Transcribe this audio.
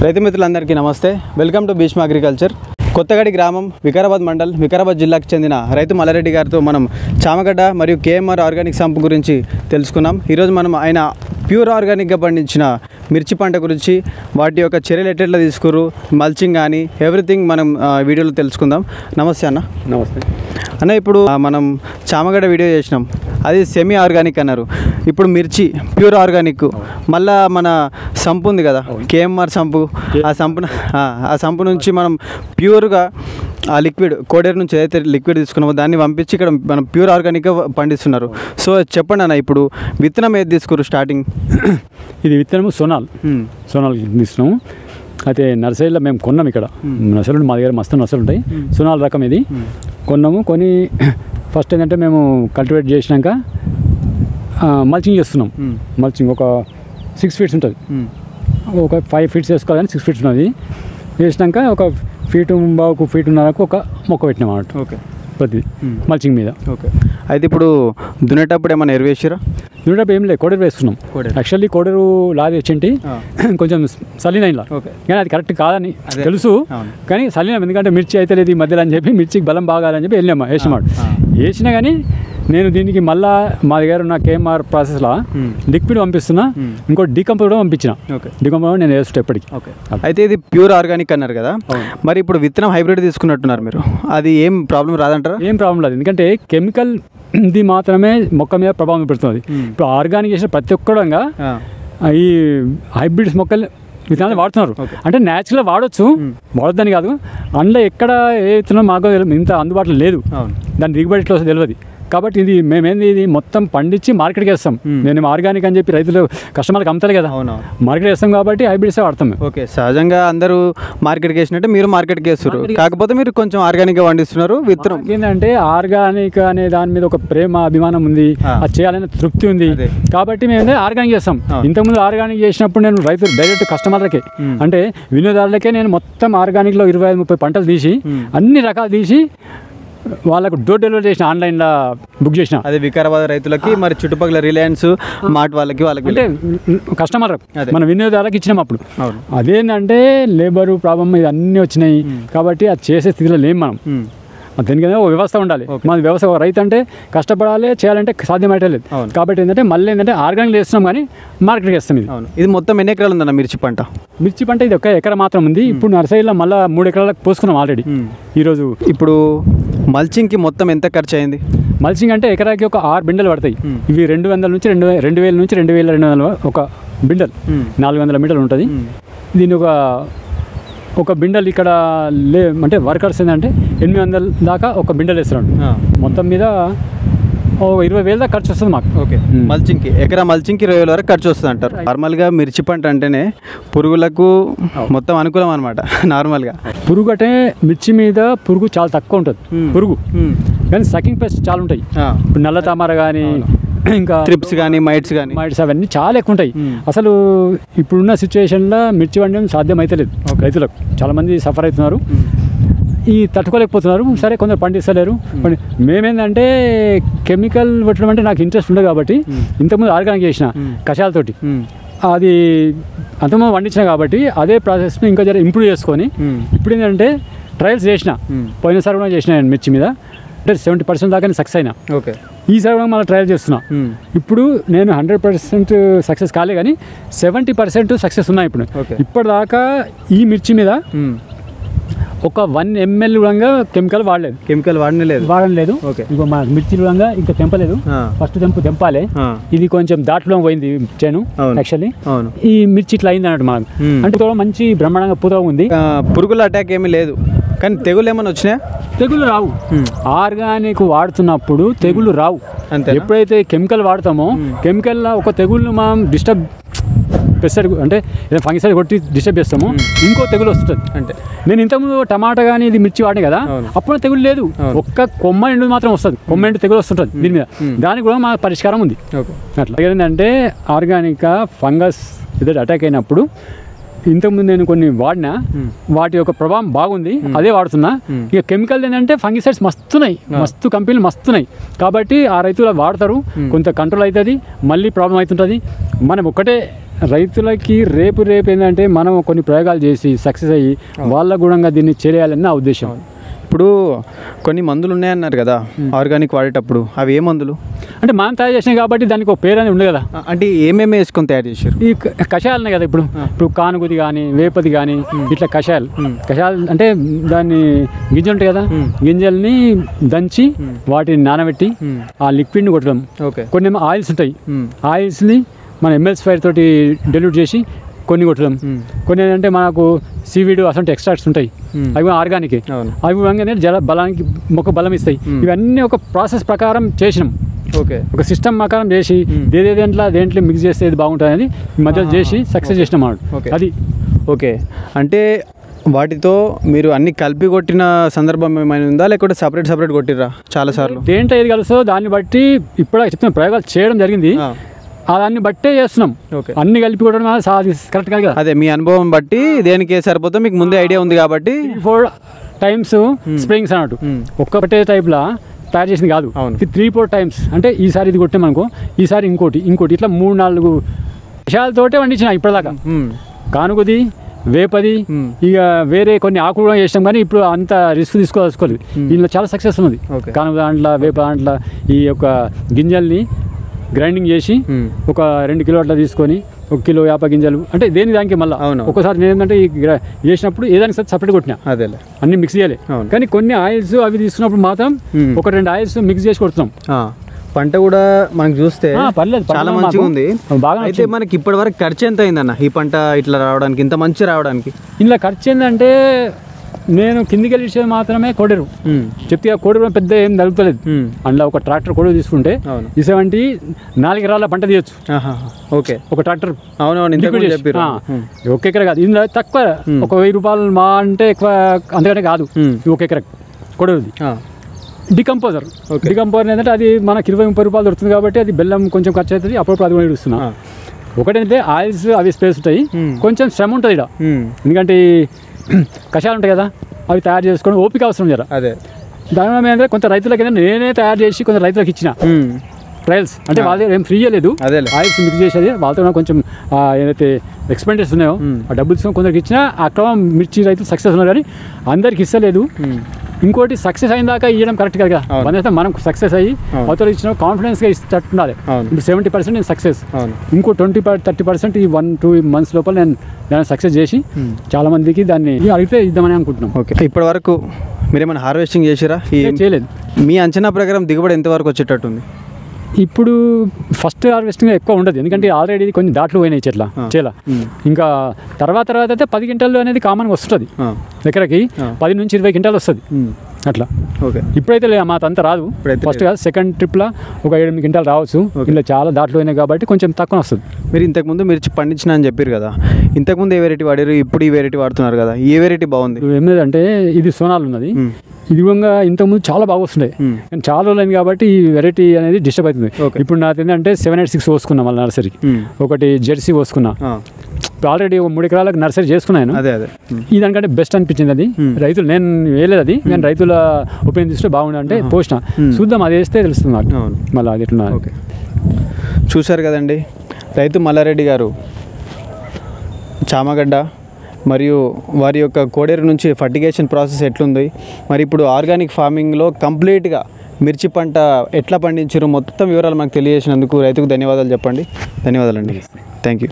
రైతు మిత్రులందరికీ నమస్తే. Welcome to Bhishma agriculture. Kothagadi గ్రామం, వికారాబాద్ మండల్, వికారాబాద్ జిల్లాకు చెందిన రైతు మల్లారెడ్డి గారితో మనం చామగడ్డ మరియు కేఎంఆర్ ఆర్గానిక్ సంపు గురించి తెలుసుకున్నాం. ఈరోజు మనం ఆయన ప్యూర్ ఆర్గానిక్గా పండించిన మిర్చి పంట గురించి, వాటి యొక్క చర్యలు ఎట్లా తీసుకురు, మల్చింగ్ కానీ ఎవ్రీథింగ్ మనం వీడియోలో తెలుసుకుందాం. నమస్తే అన్న. నమస్తే అన్న. ఇప్పుడు మనం చామగడ్డ వీడియో చేసినాం, అది సెమీ ఆర్గానిక్ అన్నారు. ఇప్పుడు మిర్చి ప్యూర్ ఆర్గానిక్, మళ్ళా మన సంపు ఉంది కదా, కేఎంఆర్ సంపు, ఆ సంపు నుంచి మనం ప్యూర్గా ఆ లిక్విడ్ కోడేరు నుంచి ఏదైతే లిక్విడ్ తీసుకున్నామో దాన్ని పంపించి ఇక్కడ మనం ప్యూర్ ఆర్గానిక్గా పండిస్తున్నారు. సో చెప్పండి అన్న, ఇప్పుడు విత్తనం ఏది తీసుకురు స్టార్టింగ్? ఇది విత్తనము సోనాల్ తీసుకున్నాము. అయితే నర్సరీలో మేము కొన్నాం. ఇక్కడ నర్సరీలో మా దగ్గర మస్తు నర్సరీలు ఉంటాయి. సోనాల్ రకం ఇది కొన్నాము. కొని ఫస్ట్ ఏంటంటే మేము కల్టివేట్ చేసినాక మల్చింగ్ చేస్తున్నాం. మల్చింగ్ ఒక 6 feet ఉంటుంది, ఒక 5 feet వేసుకోవాలని 6 feet ఉన్నది. వేసినాక ఒక ఫీటు ఫీటున్నరకు ఒక మొక్క పెట్టినాం అన్నట్టు. ఓకే, ప్రతి మల్చింగ్ మీద. ఓకే. అయితే ఇప్పుడు దున్నేటప్పుడు ఏమైనా ఎరువేసారా? దున్నేటప్పుడు ఏం లేదు, కోడేరు వేస్తున్నాం. యాక్చువల్లీ కోడేరు లాది వచ్చింటి కొంచెం సలీనైన్లా, కానీ అది కరెక్ట్ కాదని తెలుసు, కానీ సలీనం ఎందుకంటే మిర్చి అయితే లేదు ఈ మధ్యలో అని చెప్పి, మిర్చికి బలం బాగాలని చెప్పి వేసినాడు. వేసినా కానీ నేను దీనికి మళ్ళీ మా దగ్గర ఉన్న కేఎంఆర్ ప్రాసెస్లో లిక్విడ్ పంపిస్తున్నా, ఇంకో డీకంపోజ్ కూడా పంపించిన. డీకంపోజ్ నేను వేస్తుంటే ఎప్పటికీ. అయితే ఇది ప్యూర్ ఆర్గానిక్ అన్నారు కదా, మరి ఇప్పుడు విత్తనం హైబ్రిడ్ తీసుకున్నట్టున్నారు మీరు, అది ఏం ప్రాబ్లం రాదంటారా? ఏం ప్రాబ్లం లేదు, ఎందుకంటే కెమికల్ ఇది మాత్రమే మొక్క మీద ప్రభావం పెడుతుంది. ఇప్పుడు ఆర్గానిక్ చేసిన ప్రతి ఒక్కడంగా ఈ హైబ్రిడ్స్ మొక్కలు విత్తనాలు వాడుతున్నారు. అంటే న్యాచురల్గా వాడొద్దని కాదు, అందులో ఎక్కడ ఏ విత్తనం మాకు ఇంత అందుబాటులో లేదు, దాని దిగుబడి ఇట్లా వస్తే తెలియదు. కాబట్టి ఇది ఇది మొత్తం పండించి మార్కెట్కి వేస్తాం. నేను ఆర్గానిక్ అని చెప్పి రైతులు కస్టమర్లకు అమ్ముతారు కదా, మార్కెట్ వేస్తాం కాబట్టి హైబ్రిడ్స్ వాడతాం. ఓకే, సహజంగా అందరూ మార్కెట్కి వేసినట్టే మీరు మార్కెట్కి వేస్తారు, కాకపోతే మీరు కొంచెం ఆర్గానిక్గా పండిస్తున్నారు. విత్తనం ఏంటంటే ఆర్గానిక్ అనే దాని మీద ఒక ప్రేమ అభిమానం ఉంది, అది చేయాలనే తృప్తి ఉంది కాబట్టి మేము ఆర్గానిక్ చేస్తాం. ఇంతకుముందు ఆర్గానిక్ చేసినప్పుడు నేను రైతులు డైరెక్ట్ కస్టమర్లకే అంటే వినియోగదారులకే నేను మొత్తం ఆర్గానిక్లో 25-30 పంటలు తీసి అన్ని రకాలు తీసి వాళ్ళకు డోర్ డెలివరీ చేసిన, ఆన్లైన్లో బుక్ చేసిన. అదే వికారాబాద్ రైతులకి, మరి చుట్టుపక్కల రిలయన్స్ మార్ట్ వాళ్ళకి అంటే కస్టమర్ మన వినియోగదారులకు ఇచ్చినాం. అప్పుడు అదేంటంటే లేబరు ప్రాబ్లమ్ ఇది అన్నీ వచ్చినాయి కాబట్టి అది చేసే స్థితిలో లేము మనం. దీనికైనా ఒక వ్యవస్థ ఉండాలి. మన వ్యవస్థ రైతు అంటే కష్టపడాలి, చేయాలంటే సాధ్యమైతే లేదు. కాబట్టి ఏంటంటే మళ్ళీ ఏంటంటే ఆర్గానిక్ వేస్తున్నాం కానీ మార్కెట్కి వేస్తాం. ఇది మొత్తం ఎన్ని ఎకరాలు ఉందన్న మిర్చి పంట? మిర్చి పంట ఇది 1 ఎకరా మాత్రం ఉంది. ఇప్పుడు నర్సరీలో మళ్ళీ 3 ఎకరాలకు పోసుకున్నాం ఆల్రెడీ ఈరోజు. ఇప్పుడు మల్చింగ్కి మొత్తం ఎంత ఖర్చు అయింది? మల్చింగ్ అంటే ఎకరాకి ఒక 6 బిండలు పడతాయి. ఇవి 200 నుంచి 2000 నుంచి 2200 ఒక బిండల్, 400 మీటర్లు ఉంటుంది. దీని ఒక బిండల్ ఇక్కడ అంటే వర్కర్స్ ఏంటంటే 800 దాకా ఒక బిండల్ వేస్తున్నాడు. మొత్తం మీద 20,000 దాకా ఖర్చు వస్తుంది మాకు. ఓకే, మల్చింగ్కి ఎకరా మల్చింగ్కి 20,000 వరకు ఖర్చు వస్తుంది అంటారు. నార్మల్గా మిర్చి పంట అంటేనే పురుగులకు మొత్తం అనుకూలం అనమాట. నార్మల్గా పురుగు అంటే మిర్చి మీద పురుగు చాలా తక్కువ ఉంటుంది పురుగు, కానీ సకింగ్ పెస్ట్ చాలా ఉంటాయి. ఇప్పుడు నల్ల తామర కానీ, ఇంకా ట్రిప్స్ కానీ, మైట్స్ అవన్నీ చాలా ఎక్కువ ఉంటాయి. అసలు ఇప్పుడున్న సిచ్యువేషన్లో మిర్చి పండించడం సాధ్యం అయితే లేదు. రైతులకు చాలామంది సఫర్ అవుతున్నారు, ఈ తట్టుకోలేకపోతున్నారు. సరే, కొందరు పండిస్తలేరు. మేమేంటంటే కెమికల్ పెట్టడం అంటే నాకు ఇంట్రెస్ట్ ఉండదు కాబట్టి ఇంతకుముందు ఆర్గానిక్ చేసిన కషాయాలతోటి అది అంతకుముందు పండించిన కాబట్టి అదే ప్రాసెస్ని ఇంకా జర ఇంప్రూవ్ చేసుకొని ఇప్పుడు ఏంటంటే ట్రయల్స్ చేసిన. పోయినసారి కూడా చేసిన మిర్చి మీద, అంటే 70% దాకా సక్సెస్ అయినా. ఓకే, ఈసారి కూడా మళ్ళీ ట్రయల్ చేస్తున్నా. ఇప్పుడు నేను 100% సక్సెస్ కాలే కానీ 70% సక్సెస్ ఉన్నాయి. ఇప్పటిదాకా ఈ మిర్చి మీద ఒక 1 ml కూడా కెమికల్ వాడలేదు. ఓకే, ఇప్పుడు మా మిర్చి కూడా ఇంకా తెంపలేదు. ఫస్ట్ తెంపాలి. ఇది కొంచెం దాంట్లో పోయింది చేను. యాక్చువల్లీ ఈ మిర్చి ఇట్లా అయింది అన్నట్టు మనకు. అంటే మంచి బ్రహ్మాండంగా పూత ఉంది. పురుగుల అటాక్ ఏమీ లేదు, కానీ తెగులు ఏమైనా వచ్చినాయా? తెగులు రావు. ఆర్గానిక్ వాడుతున్నప్పుడు తెగులు రావు. ఎప్పుడైతే కెమికల్ వాడతామో కెమికల్లో ఒక తెగుళ్ళు మనం డిస్టర్బ్ పెస్టిసైడ్ అంటే ఫంగిసైడ్ కొట్టి డిస్టర్బ్ చేస్తాము, ఇంకో తెగులు వస్తుంది. అంటే నేను ఇంతకుముందు టమాటా కానీ ఇది మిర్చి వాడిన కదా, అప్పుడు తెగులు లేదు. ఒక్క కొమ్మ ఎండు మాత్రం వస్తుంది, కొమ్మ ఎండు తెగులు వస్తుంటుంది దీని మీద. దానికి కూడా మా పరిష్కారం ఉంది. అట్లా ఏంటంటే ఆర్గానిక్ ఫంగస్ ఏదైతే అటాక్ అయినప్పుడు ఇంతకుముందు నేను కొన్ని వాడినా, వాటి యొక్క ప్రభావం బాగుంది, అదే వాడుతున్నా. ఇక కెమికల్ ఏంటంటే ఫంగిసైడ్స్ మస్తున్నాయి, మస్తు కంపెనీలు మస్తున్నాయి కాబట్టి ఆ రైతులు వాడతారు, కొంత కంట్రోల్ అవుతుంది, మళ్ళీ ప్రాబ్లం అవుతుంటుంది. మనం ఒక్కటే రైతులకి రేపు ఏంటంటే మనం కొన్ని ప్రయోగాలు చేసి సక్సెస్ అయ్యి వాళ్ళ గుణంగా దీన్ని చేయాలని నా ఉద్దేశం. ఇప్పుడు కొన్ని మందులు ఉన్నాయన్నారు కదా ఆర్గానిక్ వాడేటప్పుడు, అవి ఏ మందులు అంటే మనం తయారు చేసినాయి కాబట్టి దానికి ఒక పేరు అనేది ఉంది కదా. అంటే ఏమేమి వేసుకొని తయారు చేశారు? ఈ కషాయాలు ఉన్నాయి కదా, ఇప్పుడు కానుగుది కానీ వేపది కానీ ఇట్లా కషాయాలు అంటే దాన్ని గింజలు ఉంటాయి కదా, గింజల్ని దంచి వాటిని నానబెట్టి ఆ లిక్విడ్ని కొట్టడం. కొన్ని ఏమో ఆయిల్స్ ఉంటాయి, ఆయిల్స్ని మన ఎంఎల్స్ ఫైర్ తోటి డెల్యూట్ చేసి కొన్ని కొట్టడం. కొన్ని ఏంటంటే మనకు సీవీడ్ అసలు ఎక్స్ట్రాక్ట్స్ ఉంటాయి, అవి ఆర్గానిక్, అవి వంగనే బలానికి మొక్క బలం ఇస్తాయి. ఇవన్నీ ఒక ప్రాసెస్ ప్రకారం చేసినాం, ఒక సిస్టమ్ ప్రకారం చేసి దేంట్లో మిక్స్ చేస్తే ఇది బాగుంటుంది ఈ మధ్యలో చేసి సక్సెస్ చేసినాం అన్నమాట. అది ఓకే. అంటే వాటితో మీరు అన్ని కలిపి కొట్టిన సందర్భం ఏమైనా ఉందా, లేకపోతే సపరేట్ కొట్టిర్రా చాలాసార్లు? దేంట్లో ఏది కలుసో దాన్ని బట్టి ఇప్పుడు చెప్తున్న ప్రయోగాలు చేయడం జరిగింది, దాన్ని బట్టే చేస్తున్నాం. అన్ని కలిపి కొట్టడం కరెక్ట్ కాదు కదా. అదే మీ అనుభవం బట్టి దేనికి సరిపోతే మీకు ముందే ఐడియా ఉంది కాబట్టి 4 times స్ప్రేయింగ్స్ అన్నట్టు, ఒక్కటే టైప్లా తయారు చేసింది కాదు, 3-4 times. అంటే ఈసారి ఇది కొట్టామనుకో, ఈసారి ఇంకోటి ఇట్లా 3-4 విషయాలతోటే పండించిన ఇప్పటిదాకా. కానుగుది, వేపది, ఇక వేరే కొన్ని ఆకులు కూడా చేసినాం, కానీ ఇప్పుడు అంత రిస్క్ తీసుకోలేదు. దీనిలో చాలా సక్సెస్ ఉన్నది. కానుగ దాంట్లో, వేప దాంట్లో ఈ యొక్క గింజల్ని గ్రైండింగ్ చేసి ఒక 2 కిలో అట్లా తీసుకొని 1 కిలో వేప గింజలు, అంటే దేని దానికి మళ్ళీ ఒకసారి నేను ఏంటంటే ఈ చేసినప్పుడు ఏదానికి సపరేట్ కొట్టినా, అన్ని మిక్స్ చేయాలి. కానీ కొన్ని ఆయిల్స్ అవి తీసుకున్నప్పుడు మాత్రం 1-2 ఆయిల్స్ మిక్స్ చేసి కొడుతున్నాం. పంట కూడా మనకు చూస్తే చాలా మంచిగా ఉంది. అయితే మనకి ఇప్పటి వరకు ఖర్చు ఎంత అయిందన్న ఈ పంట ఇట్లా రావడానికి, ఇంత మంచి రావడానికి? ఇలా ఖర్చు ఏంటంటే నేను కిందికి వెళ్ళేది మాత్రమే కొడరు చెప్తే, కొడరు పెద్ద ఏం తగ్గుతలేదు. అందులో ఒక ట్రాక్టర్ కొడరు తీసుకుంటే ఇటువంటి 4 ఎకరాల పంట తీయచ్చు. ఒక ట్రాక్టర్ ఒక ఎకర కాదు, ఇందులో తక్కువ ఒక 1000 రూపాయలు మా అంటే ఎక్కువ, అంతకంటే కాదు. 1 ఎకర కొడరుది డికంపోజర్ ఏంటంటే అది మనకి 20-30 రూపాయలు దొరుకుతుంది కాబట్టి అది బెల్లం కొంచెం ఖర్చు అవుతుంది, అప్పుడప్పుడు అది కూడా ఇస్తున్నా. ఒకటంటే ఆయిల్స్ అవి స్పేస్ ఉంటాయి, కొంచెం శ్రమ ఉంటుంది ఇక్కడ, ఎందుకంటే కషాయాలు ఉంటాయి కదా అవి తయారు చేసుకొని ఓపిక అవసరం జర. దానివల్ల ఏంటంటే కొంత రైతులకి నేనే తయారు చేసి కొంత రైతులకు ఇచ్చిన ట్రయల్స్, అంటే వాళ్ళ ఏం ఫ్రీ లేదు, ఆయిల్స్ మిక్స్ చేసేది వాళ్ళతో కొంచెం ఏదైతే ఎక్స్పెండిచర్స్ ఉన్నాయో ఆ డబ్బులు కొందరికి ఇచ్చినా అక్కడ మిర్చి రైతులు సక్సెస్ ఉన్నారు, కానీ అందరికి ఇస్తలేదు. ఇంకోటి సక్సెస్ అయిన దాకా ఇవ్వడం కరెక్ట్ కదా, మనం సక్సెస్ అయ్యి అవతల ఇచ్చిన కాన్ఫిడెన్స్గా ఇస్తుండాలి. ఇప్పుడు 70% నేను సక్సెస్, ఇంకో 20-30% ఈ 1-2 months లోపల నేను దాన్ని సక్సెస్ చేసి చాలా మందికి దాన్ని అడిగితే ఇద్దామని అనుకుంటున్నాం. ఇప్పటి వరకు మీరేమైనా హార్వెస్టింగ్ చేసిరా? చేయలేదు. మీ అంచనా ప్రకారం దిగుబడి ఎంతవరకు వచ్చేటట్టుంది? ఇప్పుడు ఫస్ట్ హార్వెస్టింగ్ ఎక్కువ ఉండదు, ఎందుకంటే ఆల్రెడీ కొన్ని దాట్లు పోయినాయి చేల. ఇంకా తర్వాత అయితే 10 క్వింటాలు అనేది కామన్గా వస్తుంది, ఎకరకి 10 నుంచి 20 క్వింటాలు వస్తుంది అట్లా. ఇప్పుడైతే మా అంత రాదు, ఫస్ట్ కాదు సెకండ్ ట్రిప్లో ఒక 7-8 క్వింటాలు రావచ్చు. ఇలా చాలా దాట్లు పోయినాయి కాబట్టి కొంచెం తక్కువ వస్తుంది. మీరు ఇంతకుముందు మిర్చి పండించిన అని చెప్పారు కదా, ఇంతకుముందు ఏ వెరైటీ వాడారు, ఇప్పుడు ఈ వెరైటీ వాడుతున్నారు కదా, ఏ వెరైటీ బాగుంది? ఏం లేదంటే ఇది సోనాలు ఉన్నది, ఇది కూడా ఇంతకుముందు చాలా బాగా వస్తుండే, కానీ చాలా రోజులు అయింది కాబట్టి ఈ వెరైటీ అనేది డిస్టర్బ్ అవుతుంది. ఇప్పుడు నాకు ఏంటంటే 786 పోసుకున్నా, మళ్ళీ నర్సరీకి ఒకటి జెర్సీ పోసుకున్నా, ఆల్రెడీ 3 ఎకరాలకు నర్సరీ చేసుకున్నాను. ఈ దానికంటే బెస్ట్ అనిపించింది అది. రైతులు నేను వేయలేదు అది, నేను రైతుల ఒపీనియన్ తీసుకుంటే బాగుండే అంటే పోసిన, చూద్దాం అది వేస్తే తెలుస్తుంది నాకు మళ్ళీ అది ఎట్లా. చూశారు కదండి, రైతు మల్లారెడ్డి గారు చామగడ్డ మరియు వారి యొక్క కోడేరు నుంచి ఫర్టిగేషన్ ప్రాసెస్ ఎట్లుంది, మరి ఇప్పుడు ఆర్గానిక్ ఫార్మింగ్లో కంప్లీట్గా మిర్చి పంట ఎట్లా పండించారు మొత్తం వివరాలు మాకు తెలియజేసినందుకు రైతుకు ధన్యవాదాలు చెప్పండి. ధన్యవాదాలండి. Thank you.